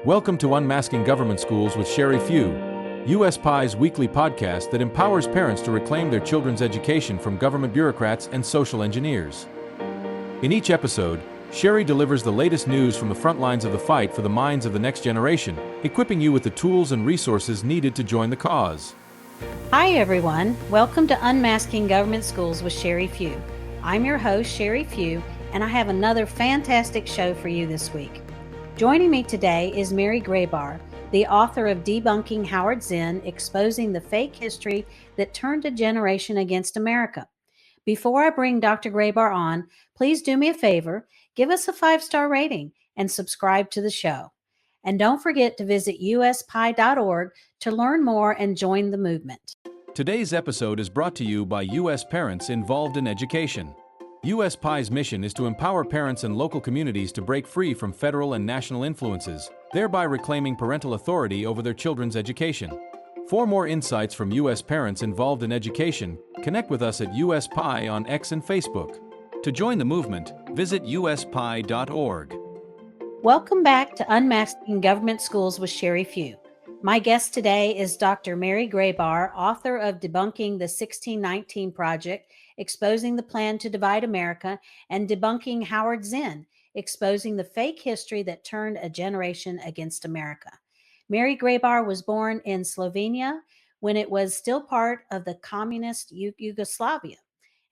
Welcome to Unmasking Government Schools with Sheri, USPIE's weekly podcast that empowers parents to reclaim their children's education from government bureaucrats and social engineers. In each episode, Sheri delivers the latest news from the front lines of the fight for the minds of the next generation, equipping you with the tools and resources needed to join the cause. Hi everyone, welcome to Unmasking Government Schools with Sheri. I'm your host, Sheri, and I have another fantastic show for you this week. Joining me today is Mary Grabar, the author of Debunking Howard Zinn, Exposing the Fake History That Turned a Generation Against America. Before I bring Dr. Grabar on, please do me a favor, give us a 5-star rating and subscribe to the show. And don't forget to visit USPIE.org to learn more and join the movement. Today's episode is brought to you by U.S. parents involved in education. USPIE's mission is to empower parents and local communities to break free from federal and national influences, thereby reclaiming parental authority over their children's education. For more insights from U.S. parents involved in education, connect with us at USPIE on X and Facebook. To join the movement, visit USPIE.org. Welcome back to Unmasking Government Schools with Sheri. My guest today is Dr. Mary Grabar, author of Debunking the 1619 Project, Exposing the Plan to Divide America, and Debunking Howard Zinn, Exposing the Fake History That Turned a Generation Against America. Mary Grabar was born in Slovenia when it was still part of the Communist Yugoslavia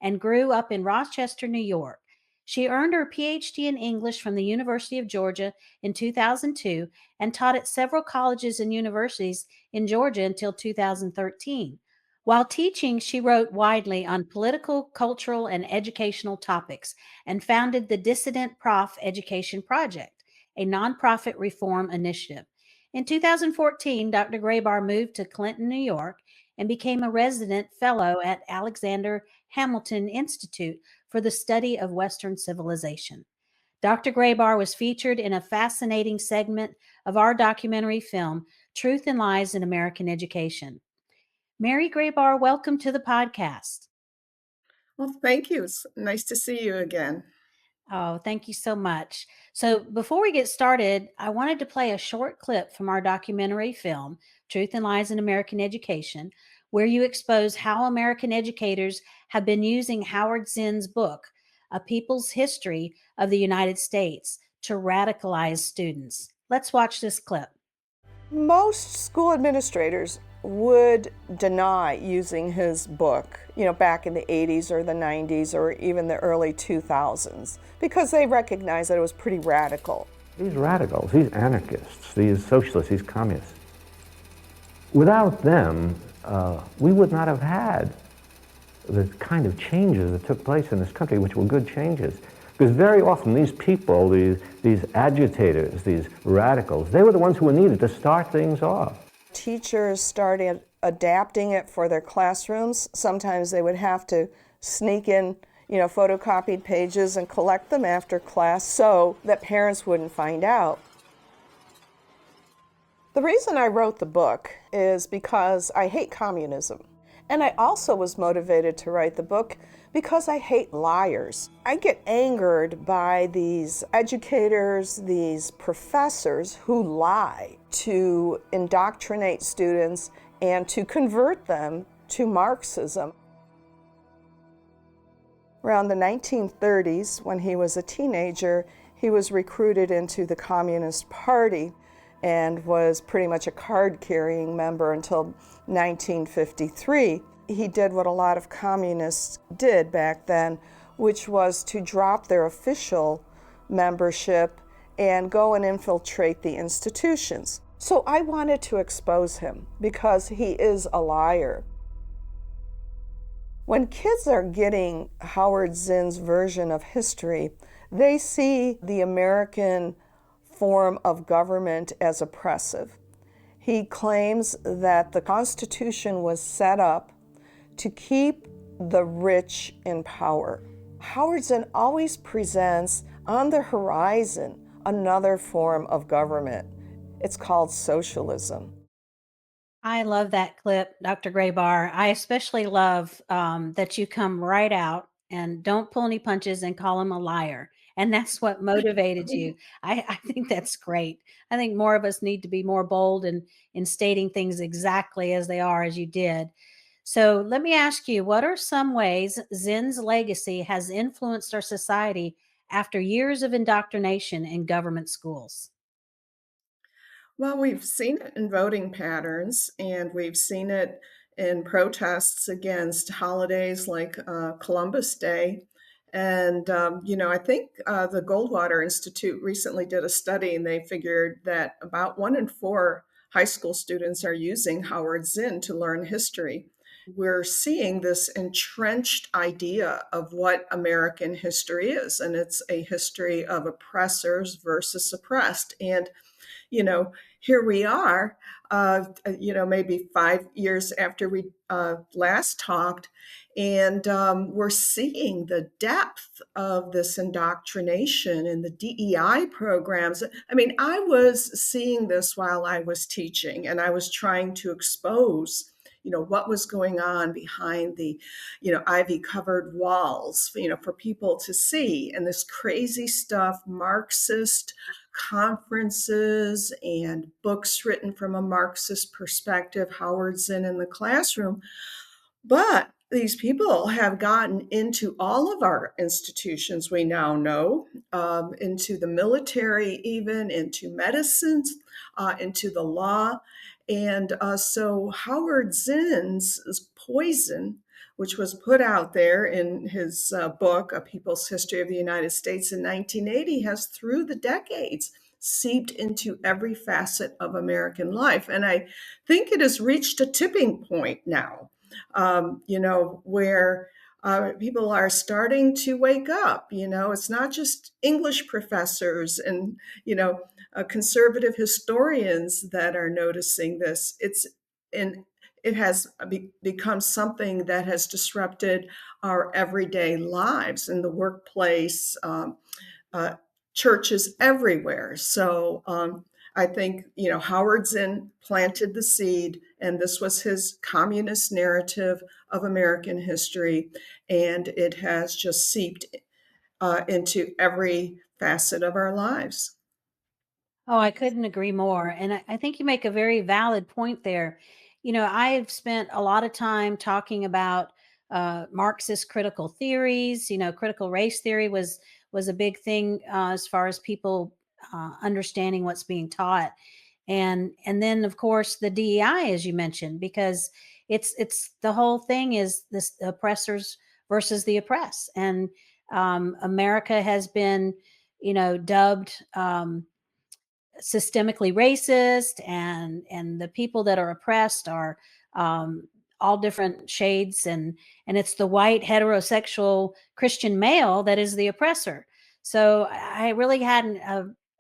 and grew up in Rochester, New York. She earned her Ph.D. in English from the University of Georgia in 2002 and taught at several colleges and universities in Georgia until 2013. While teaching, she wrote widely on political, cultural, and educational topics and founded the Dissident Prof Education Project, a nonprofit reform initiative. In 2014, Dr. Grabar moved to Clinton, New York, and became a resident fellow at Alexander Hamilton Institute for the Study of Western Civilization. Dr. Grabar was featured in a fascinating segment of our documentary film, Truth and Lies in American Education. Mary Grabar, welcome to the podcast. Well, thank you. It's nice to see you again. Oh, thank you so much. So before we get started, I wanted to play a short clip from our documentary film, Truth and Lies in American Education, where you expose how American educators have been using Howard Zinn's book, A People's History of the United States, to radicalize students. Let's watch this clip. Most school administrators would deny using his book, back in the 80s or the 90s or even the early 2000s, because they recognized that it was pretty radical. These radicals, these anarchists, these socialists, these communists, without them, we would not have had the kind of changes that took place in this country, which were good changes. Because very often these people, these agitators, these radicals, they were the ones who were needed to start things off. Teachers started adapting it for their classrooms. Sometimes they would have to sneak in, photocopied pages and collect them after class so that parents wouldn't find out. The reason I wrote the book is because I hate communism. And I also was motivated to write the book because I hate liars. I get angered by these educators, these professors who lie to indoctrinate students and to convert them to Marxism. Around the 1930s, when he was a teenager, he was recruited into the Communist Party and was pretty much a card-carrying member until 1953. He did what a lot of communists did back then, which was to drop their official membership and go and infiltrate the institutions. So I wanted to expose him because he is a liar. When kids are getting Howard Zinn's version of history, they see the American form of government as oppressive. He claims that the Constitution was set up to keep the rich in power. Howard Zinn always presents on the horizon another form of government. It's called socialism. I love that clip, Dr. Grabar. I especially love that you come right out and don't pull any punches and call him a liar. and that's what motivated you. I think that's great. I think more of us need to be more bold in stating things exactly as they are, as you did. So let me ask you, what are some ways Zinn's legacy has influenced our society after years of indoctrination in government schools? Well, we've seen it in voting patterns, and we've seen it in protests against holidays like Columbus Day. And, I think the Goldwater Institute recently did a study, and they figured that about 1 in 4 high school students are using Howard Zinn to learn history. We're seeing this entrenched idea of what American history is, and it's a history of oppressors versus oppressed. And you know, here we are, maybe 5 years after we last talked, and we're seeing the depth of this indoctrination in the DEI programs. I mean, I was seeing this while I was teaching, and I was trying to expose what was going on behind the ivy covered walls for people to see, and this crazy stuff, Marxist conferences and books written from a Marxist perspective, Howard Zinn in the classroom. But these people have gotten into all of our institutions, we now know, into the military, even into medicine, into the law. And so Howard Zinn's Poison, which was put out there in his book, A People's History of the United States in 1980, has through the decades seeped into every facet of American life. And I think it has reached a tipping point now, where people are starting to wake up. It's not just English professors and, conservative historians that are noticing this. It has become something that has disrupted our everyday lives in the workplace, uh, churches everywhere. So I think, Howard Zinn planted the seed, and this was his communist narrative of American history, and it has just seeped into every facet of our lives. Oh, I couldn't agree more. And I think you make a very valid point there. I've spent a lot of time talking about Marxist critical theories. Critical race theory was a big thing as far as people understanding what's being taught, and then of course the DEI, as you mentioned, because it's the whole thing is this oppressors versus the oppressed, and America has been, dubbed. Systemically racist, and the people that are oppressed are um, all different shades, and it's the white heterosexual Christian male that is the oppressor. So I really hadn't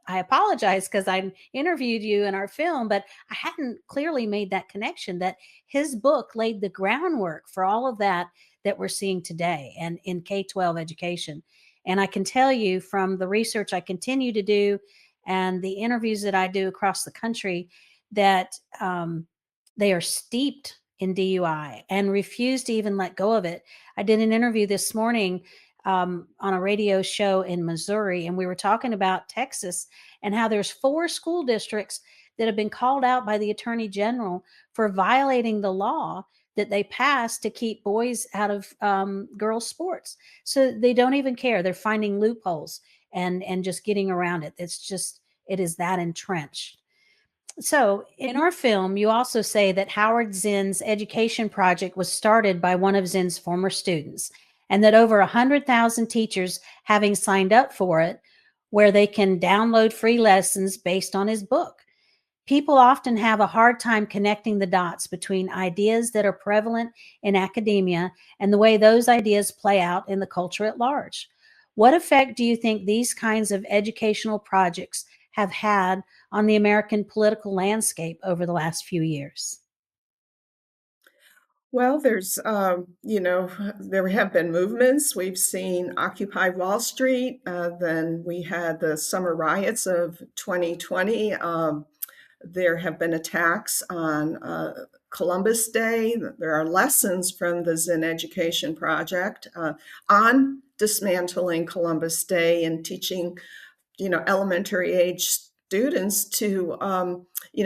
I apologize because I interviewed you in our film, but I hadn't clearly made that connection that his book laid the groundwork for all of that we're seeing today and in K-12 education. And I can tell you from the research I continue to do and the interviews that I do across the country that they are steeped in DUI and refuse to even let go of it. I did an interview this morning on a radio show in Missouri, and we were talking about Texas and how there's 4 school districts that have been called out by the Attorney General for violating the law that they passed to keep boys out of girls' sports. So they don't even care. They're finding loopholes and just getting around it. It is that entrenched. So in our film, you also say that Howard Zinn's education project was started by one of Zinn's former students, and that over 100,000 teachers having signed up for it, where they can download free lessons based on his book. People often have a hard time connecting the dots between ideas that are prevalent in academia and the way those ideas play out in the culture at large. What effect do you think these kinds of educational projects have had on the American political landscape over the last few years? Well, there have been movements. We've seen Occupy Wall Street. Then we had the summer riots of 2020. There have been attacks on Columbus Day. There are lessons from the Zinn Education Project on dismantling Columbus Day and teaching, elementary age students to,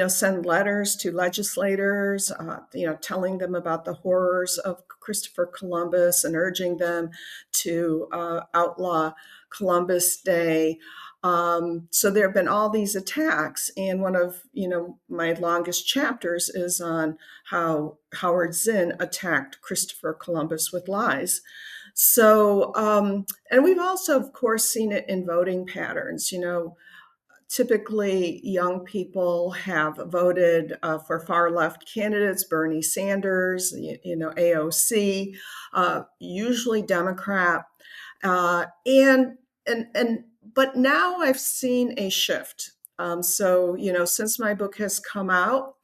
send letters to legislators, telling them about the horrors of Christopher Columbus and urging them to outlaw Columbus Day. So there have been all these attacks, and one of my longest chapters is on how Howard Zinn attacked Christopher Columbus with lies. So, and we've also, of course, seen it in voting patterns. Typically, young people have voted for far left candidates, Bernie Sanders, AOC, usually Democrat, but now I've seen a shift. So, since my book has come out,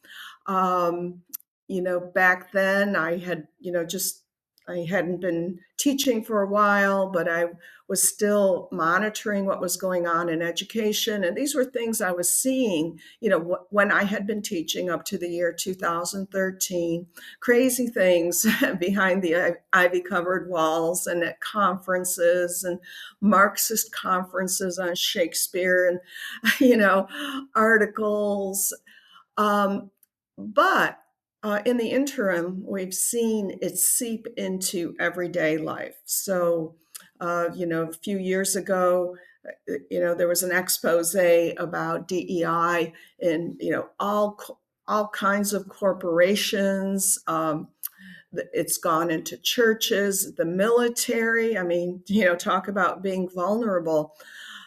back then I had, I hadn't been teaching for a while, but I was still monitoring what was going on in education. And these were things I was seeing, when I had been teaching up to the year 2013, crazy things behind the ivy-covered walls and at conferences and Marxist conferences on Shakespeare and, articles. But in the interim, we've seen it seep into everyday life. So, a few years ago, there was an expose about DEI in, all kinds of corporations. It's gone into churches, the military. I mean, talk about being vulnerable.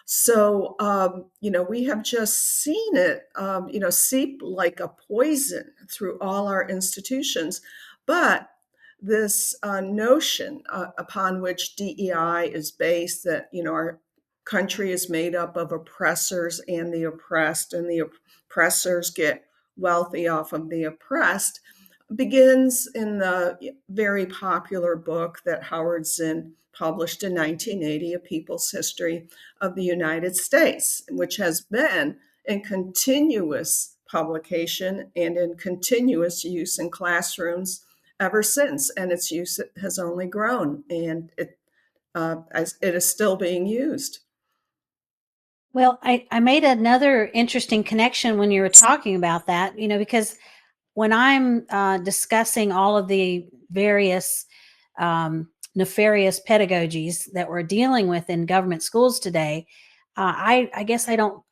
So, we have just seen it, seep like a poison through all our institutions. But this notion upon which DEI is based, that, our country is made up of oppressors and the oppressed, and the oppressors get wealthy off of the oppressed, begins in the very popular book that Howard Zinn published in 1980, A People's History of the United States, which has been in continuous publication and in continuous use in classrooms ever since. And its use has only grown, and it is still being used. Well, I made another interesting connection when you were talking about that, because when I'm discussing all of the various nefarious pedagogies that we're dealing with in government schools today, I guess I don't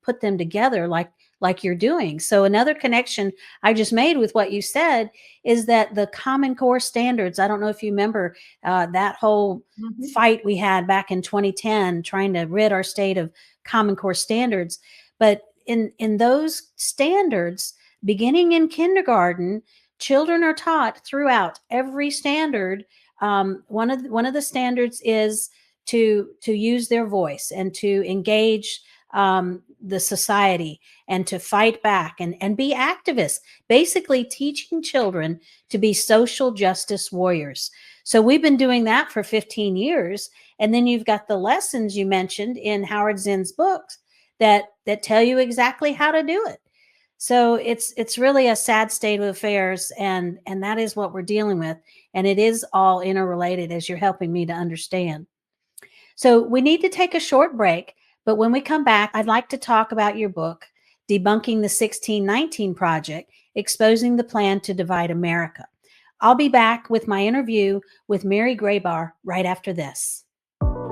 put them together like you're doing. So another connection I just made with what you said is that the Common Core standards, I don't know if you remember that whole fight we had back in 2010, trying to rid our state of Common Core standards. But in those standards, beginning in kindergarten, children are taught throughout every standard. One of the standards is to use their voice and to engage the society and to fight back and be activists, basically teaching children to be social justice warriors. So we've been doing that for 15 years. And then you've got the lessons you mentioned in Howard Zinn's books that tell you exactly how to do it. So it's really a sad state of affairs, and that is what we're dealing with. And it is all interrelated, as you're helping me to understand. So we need to take a short break, but when we come back, I'd like to talk about your book, Debunking the 1619 Project, Exposing the Plan to Divide America. I'll be back with my interview with Mary Grabar right after this.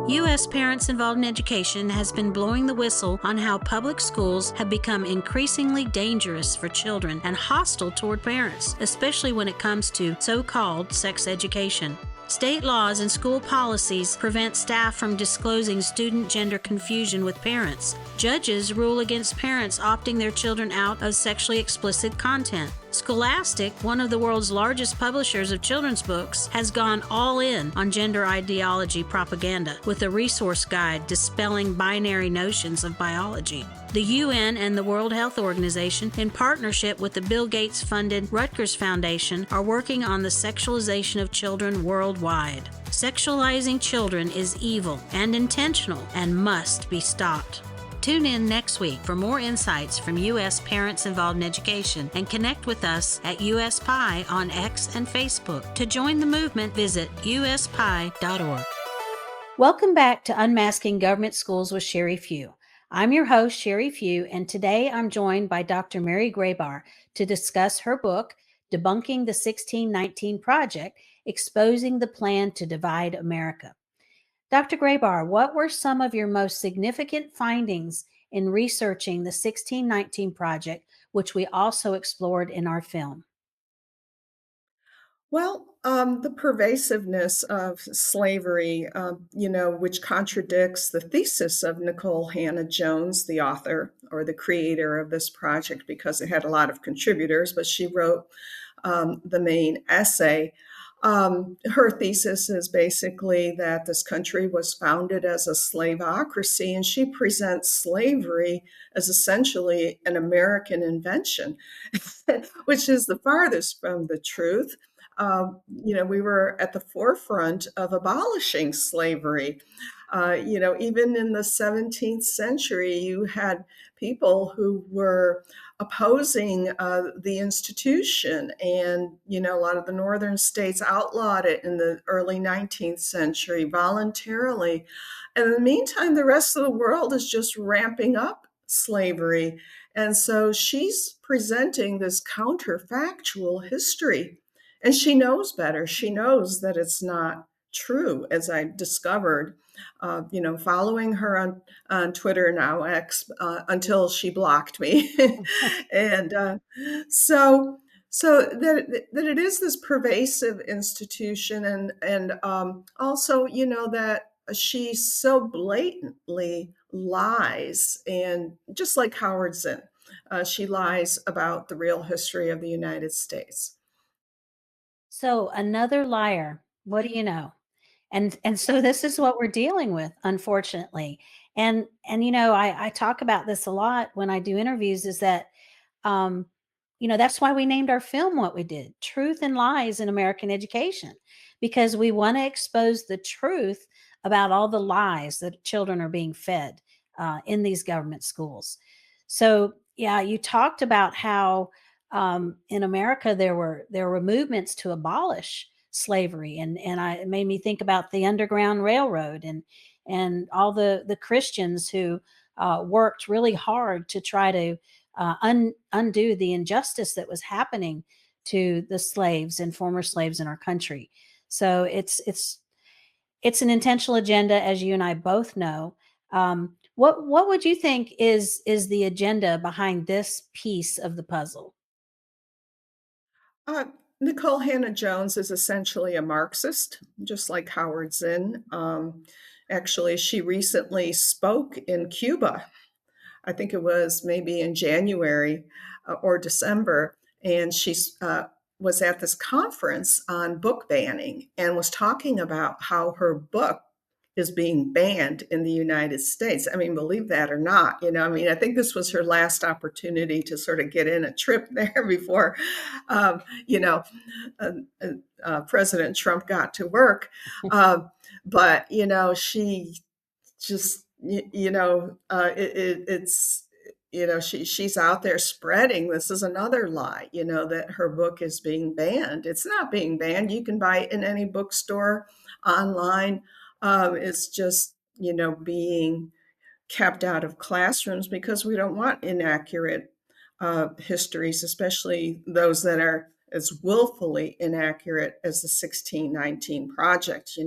U.S. Parents Involved in Education has been blowing the whistle on how public schools have become increasingly dangerous for children and hostile toward parents, especially when it comes to so-called sex education. State laws and school policies prevent staff from disclosing student gender confusion with parents. Judges rule against parents opting their children out of sexually explicit content. Scholastic, one of the world's largest publishers of children's books, has gone all in on gender ideology propaganda with a resource guide dispelling binary notions of biology. The UN and the World Health Organization, in partnership with the Bill Gates-funded Rutgers Foundation, are working on the sexualization of children worldwide. Sexualizing children is evil and intentional and must be stopped. Tune in next week for more insights from U.S. parents involved in education, and connect with us at USPIE on X and Facebook. To join the movement, visit uspie.org. Welcome back to Unmasking Government Schools with Sheri Few. I'm your host, Sheri Few, and today I'm joined by Dr. Mary Grabar to discuss her book, Debunking the 1619 Project, Exposing the Plan to Divide America. Dr. Grabar, what were some of your most significant findings in researching the 1619 Project, which we also explored in our film? Well, the pervasiveness of slavery, which contradicts the thesis of Nicole Hannah Jones, the author or the creator of this project, because it had a lot of contributors, but she wrote the main essay. Her thesis is basically that this country was founded as a slaveocracy, and she presents slavery as essentially an American invention, which is the farthest from the truth. We were at the forefront of abolishing slavery. Even in the 17th century, you had people who were opposing the institution. And, a lot of the northern states outlawed it in the early 19th century voluntarily. And in the meantime, the rest of the world is just ramping up slavery. And so she's presenting this counterfactual history. And she knows better. She knows that it's not true, as I discovered, following her on Twitter, now X, until she blocked me. And so that it is this pervasive institution, and also, that she so blatantly lies, and just like Howard Zinn, she lies about the real history of the United States. So another liar. What do you know? And so this is what we're dealing with, unfortunately. And I talk about this a lot when I do interviews, is that um, that's why we named our film what we did, Truth and Lies in American Education, because we want to expose the truth about all the lies that children are being fed in these government schools. So yeah, you talked about how in America there were movements to abolish slavery, and it made me think about the Underground Railroad and all the Christians who worked really hard to try to undo the injustice that was happening to the slaves and former slaves in our country. So it's an intentional agenda, as you and I both know. What would you think is the agenda behind this piece of the puzzle? Uh, Nicole Hannah Jones is essentially a Marxist, just like Howard Zinn. Actually, she recently spoke in Cuba. I think it was maybe in January or December, and she was at this conference on book banning and was talking about how her book is being banned in the United States. I mean, believe that or not, I think this was her last opportunity to sort of get in a trip there before, um, you know, President Trump got to work. But, she just, it's, she's out there spreading, this is another lie, that her book is being banned. It's not being banned. You can buy it in any bookstore, online. It's just, being kept out of classrooms because we don't want inaccurate histories, especially those that are as willfully inaccurate as the 1619 Project.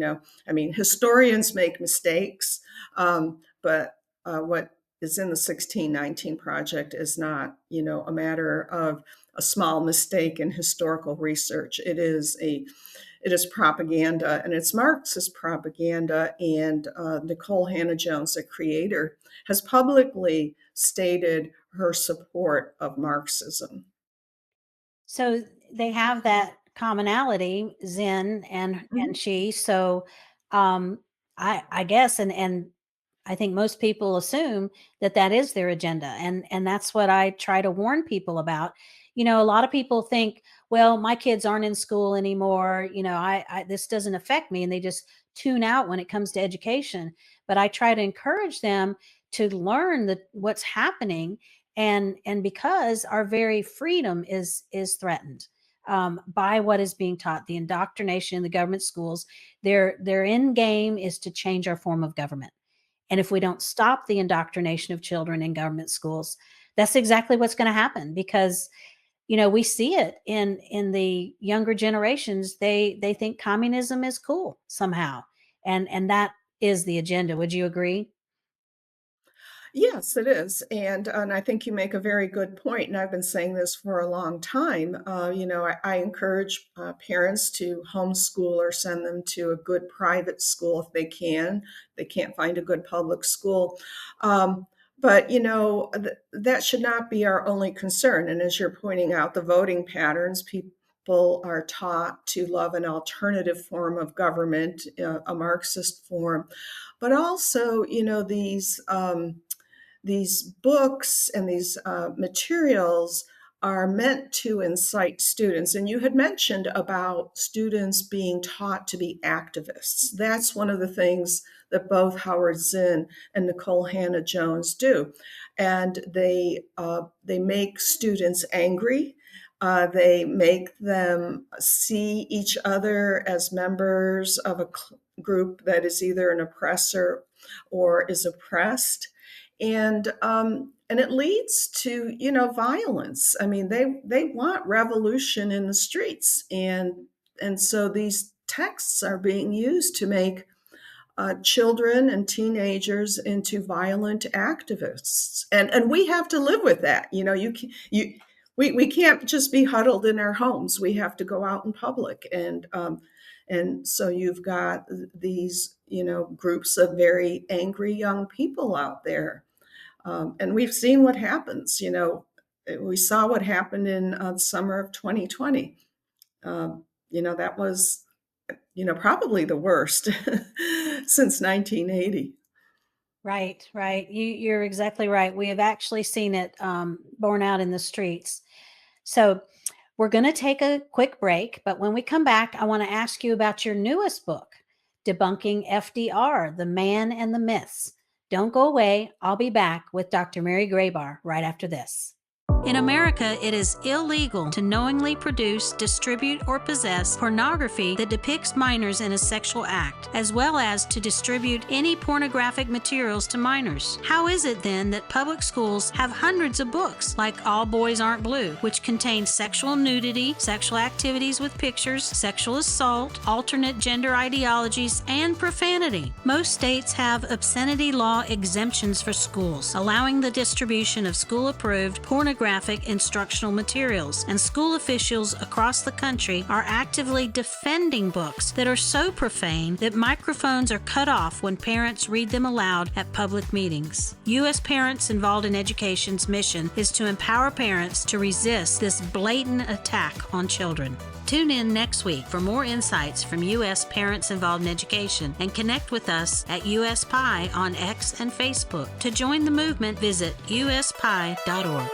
Historians make mistakes, but what is in the 1619 Project is not, a matter of a small mistake in historical research. It is propaganda, and it's Marxist propaganda. And Nicole Hannah Jones, the creator, has publicly stated her support of Marxism. So they have that commonality, Zen and she. So I guess, and I think most people assume that that is their agenda, and that's what I try to warn people about. A lot of people think, well, my kids aren't in school anymore. I this doesn't affect me, and they just tune out when it comes to education. But I try to encourage them to learn what's happening, and because our very freedom is threatened by what is being taught, the indoctrination in the government schools. Their end game is to change our form of government. And if we don't stop the indoctrination of children in government schools, that's exactly what's going to happen, because we see it in the younger generations. They think communism is cool somehow, and that is the agenda. Would you agree? Yes, it is. And I think you make a very good point. And I've been saying this for a long time. I encourage parents to homeschool or send them to a good private school if they can. They can't find a good public school. But that should not be our only concern. And as you're pointing out, the voting patterns, people are taught to love an alternative form of government, a Marxist form. But also, these books and these materials are meant to incite students. And you had mentioned about students being taught to be activists. That's one of the things that both Howard Zinn and Nicole Hannah-Jones do. And they make students angry. They make them see each other as members of a group that is either an oppressor or is oppressed. And it leads to violence. I mean, they want revolution in the streets, and so these texts are being used to make children and teenagers into violent activists, and we have to live with that. We can't just be huddled in our homes. We have to go out in public, and so you've got these groups of very angry young people out there. And we've seen what happens. We saw what happened in the summer of 2020. That was, probably the worst since 1980. Right, right. You're exactly right. We have actually seen it borne out in the streets. So we're going to take a quick break, but when we come back, I want to ask you about your newest book, Debunking FDR, The Man and the Myths. Don't go away. I'll be back with Dr. Mary Grabar right after this. In America, it is illegal to knowingly produce, distribute, or possess pornography that depicts minors in a sexual act, as well as to distribute any pornographic materials to minors. How is it then that public schools have hundreds of books, like All Boys Aren't Blue, which contain sexual nudity, sexual activities with pictures, sexual assault, alternate gender ideologies, and profanity? Most states have obscenity law exemptions for schools, allowing the distribution of school-approved pornographic instructional materials, and school officials across the country are actively defending books that are so profane that microphones are cut off when parents read them aloud at public meetings. U.S. Parents Involved in Education's mission is to empower parents to resist this blatant attack on children. Tune in next week for more insights from U.S. Parents Involved in Education, and connect with us at USPIE on X and Facebook. To join the movement, visit uspie.org.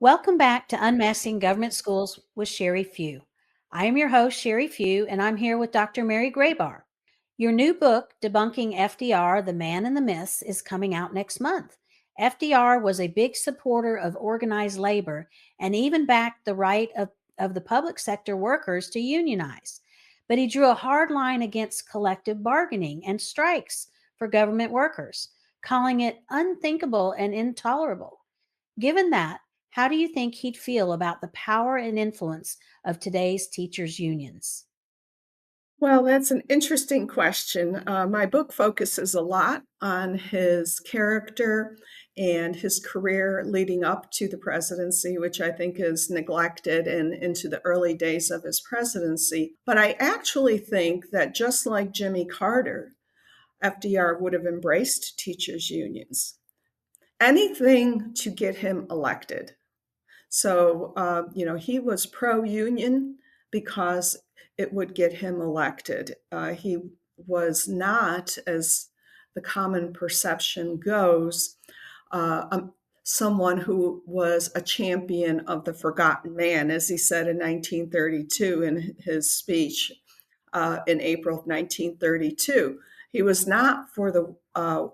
Welcome back to Unmasking Government Schools with Sheri Few. I am your host, Sheri Few, and I'm here with Dr. Mary Grabar. Your new book, Debunking FDR, The Man and the Myths, is coming out next month. FDR was a big supporter of organized labor and even backed the right of the public sector workers to unionize. But he drew a hard line against collective bargaining and strikes for government workers, calling it unthinkable and intolerable. Given that, how do you think he'd feel about the power and influence of today's teachers' unions? Well, that's an interesting question. My book focuses a lot on his character and his career leading up to the presidency, which I think is neglected and into the early days of his presidency. But I actually think that just like Jimmy Carter, FDR would have embraced teachers' unions. Anything to get him elected. So, he was pro-union because it would get him elected. He was not, as the common perception goes, someone who was a champion of the forgotten man, as he said in 1932 in his speech in April of 1932. He was not for the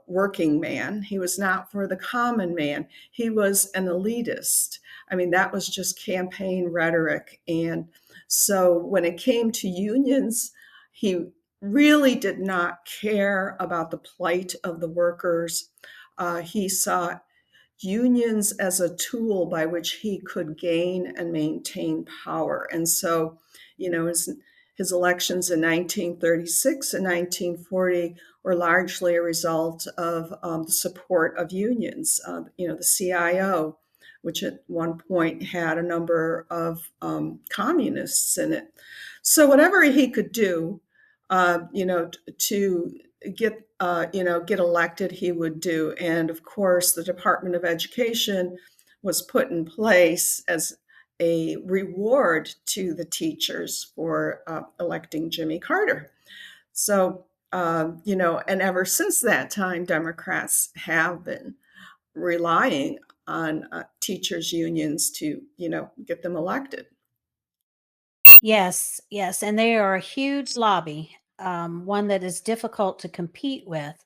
working man. He was not for the common man. He was an elitist. I mean, that was just campaign rhetoric. And so when it came to unions, he really did not care about the plight of the workers. He saw unions as a tool by which he could gain and maintain power. And so, his elections in 1936 and 1940 were largely a result of the support of unions. The CIO, which at one point had a number of communists in it. So whatever he could do, to get elected, he would do. And of course, the Department of Education was put in place as a reward to the teachers for electing Jimmy Carter. So, and ever since that time, Democrats have been relying on teachers' unions to, get them elected. Yes, yes. And they are a huge lobby, one that is difficult to compete with.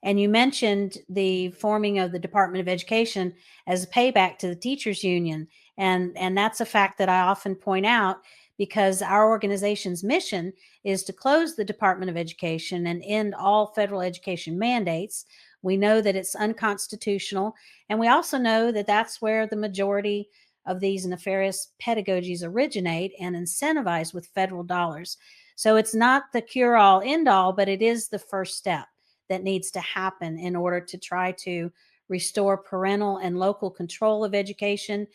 And you mentioned the forming of the Department of Education as a payback to the teachers union. And that's a fact that I often point out because our organization's mission is to close the Department of Education and end all federal education mandates. We know that it's unconstitutional. And we also know that that's where the majority of these nefarious pedagogies originate and incentivize with federal dollars. So it's not the cure all end all, but it is the first step that needs to happen in order to try to restore parental and local control of education.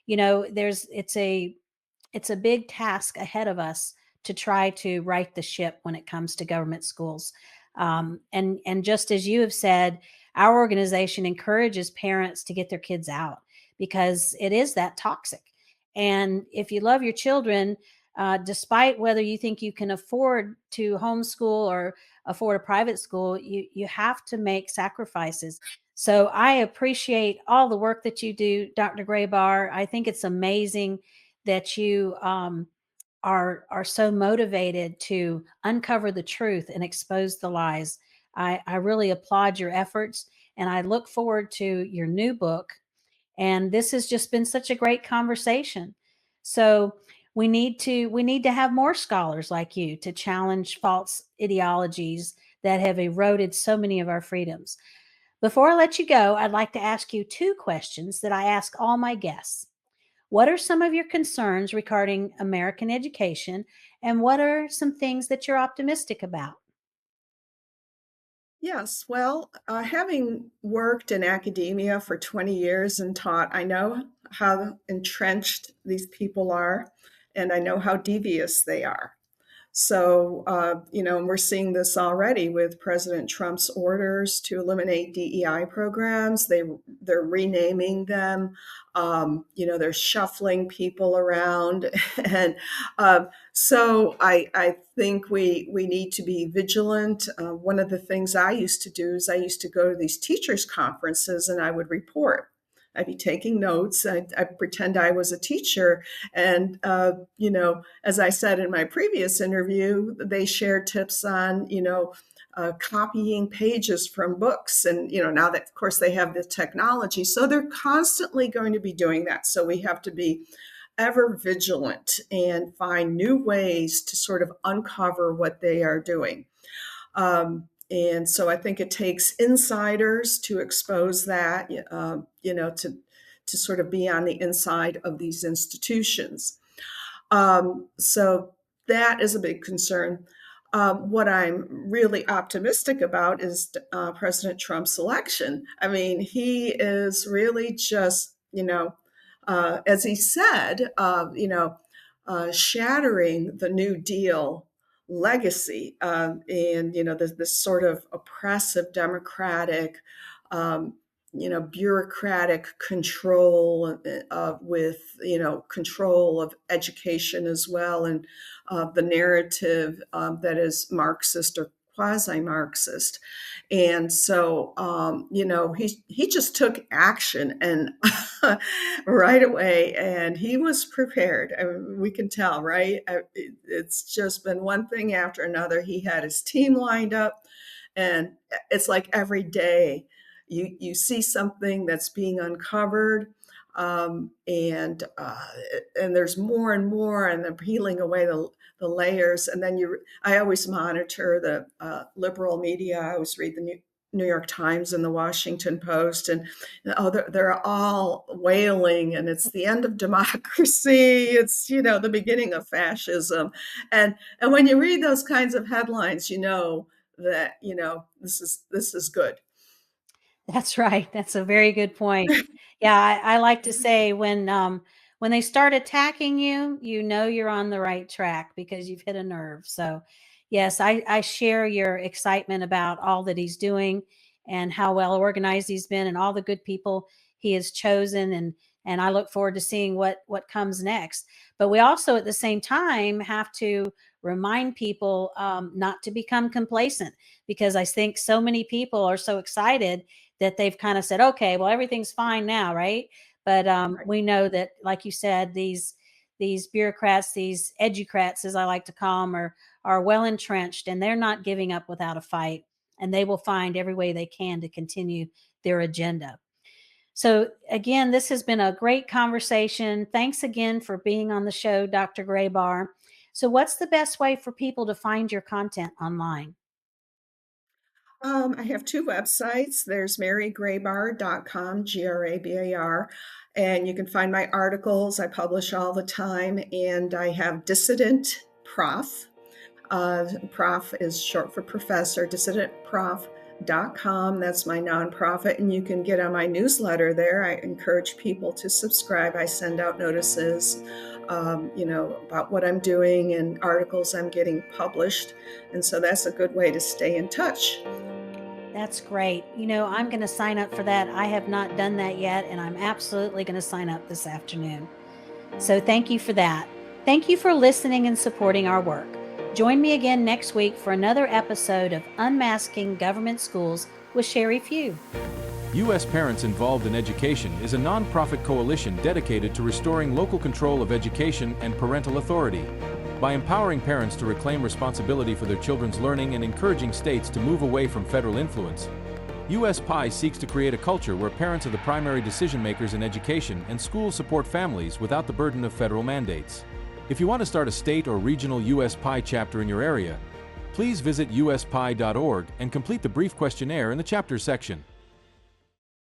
It's a big task ahead of us to try to right the ship when it comes to government schools. And just as you have said, our organization encourages parents to get their kids out because it is that toxic. And if you love your children, despite whether you think you can afford to homeschool or afford a private school, you have to make sacrifices. So I appreciate all the work that you do, Dr. Grabar. I think it's amazing that you are so motivated to uncover the truth and expose the lies. I really applaud your efforts, and I look forward to your new book. And this has just been such a great conversation. So we need to have more scholars like you to challenge false ideologies that have eroded so many of our freedoms. Before I let you go, I'd like to ask you two questions that I ask all my guests. What are some of your concerns regarding American education, and what are some things that you're optimistic about? Yes, well, having worked in academia for 20 years and taught, I know how entrenched these people are, and I know how devious they are. So, we're seeing this already with President Trump's orders to eliminate DEI programs. They're renaming them. They're shuffling people around, and so I think we need to be vigilant. One of the things I used to do is I used to go to these teachers' conferences and I would report. I'd be taking notes. I'd pretend I was a teacher. And, as I said in my previous interview, they shared tips on, copying pages from books. And, now that, of course, they have the technology. So they're constantly going to be doing that. So we have to be ever vigilant and find new ways to sort of uncover what they are doing. And so I think it takes insiders to expose that, to sort of be on the inside of these institutions. So that is a big concern. What I'm really optimistic about is President Trump's election. I mean, he is really just, as he said, shattering the New Deal legacy, and this sort of oppressive democratic, bureaucratic control with control of education as well, and the narrative that is Marxist or quasi-Marxist. And so, he just took action and right away, and he was prepared. I mean, we can tell, right? It's just been one thing after another. He had his team lined up, And it's like every day you see something that's being uncovered, and there's more and more, and they're peeling away the layers. And then I always monitor the liberal media. I always read the New York Times and the Washington Post, and they're all wailing, and it's the end of democracy. It's the beginning of fascism, and when you read those kinds of headlines, that this is good. That's right. That's a very good point. Yeah, I like to say when they start attacking you, you're on the right track because you've hit a nerve. So, yes, I share your excitement about all that he's doing and how well organized he's been and all the good people he has chosen, and I look forward to seeing what comes next. But we also at the same time have to remind people not to become complacent, because I think so many people are so excited that they've kind of said, okay, well, everything's fine now, right? But we know that, like you said, these bureaucrats, these educrats, as I like to call them, are well entrenched, and they're not giving up without a fight, and they will find every way they can to continue their agenda. So again, this has been a great conversation. Thanks again for being on the show, Dr. Grabar. So what's the best way for people to find your content online? I have two websites. There's marygrabar.com, Grabar, and you can find my articles. I publish all the time. And I have Dissident Prof. Prof is short for professor, dissidentprof.com. That's my nonprofit, and you can get on my newsletter there. I encourage people to subscribe. I send out notices, about what I'm doing and articles I'm getting published. And so that's a good way to stay in touch. That's great. I'm going to sign up for that. I have not done that yet, and I'm absolutely going to sign up this afternoon. So thank you for that. Thank you for listening and supporting our work. Join me again next week for another episode of Unmasking Government Schools with Sheri Few. U.S. Parents Involved in Education is a nonprofit coalition dedicated to restoring local control of education and parental authority. By empowering parents to reclaim responsibility for their children's learning and encouraging states to move away from federal influence, USPIE seeks to create a culture where parents are the primary decision makers in education and schools support families without the burden of federal mandates. If you want to start a state or regional USPIE chapter in your area, please visit uspie.org and complete the brief questionnaire in the chapter section.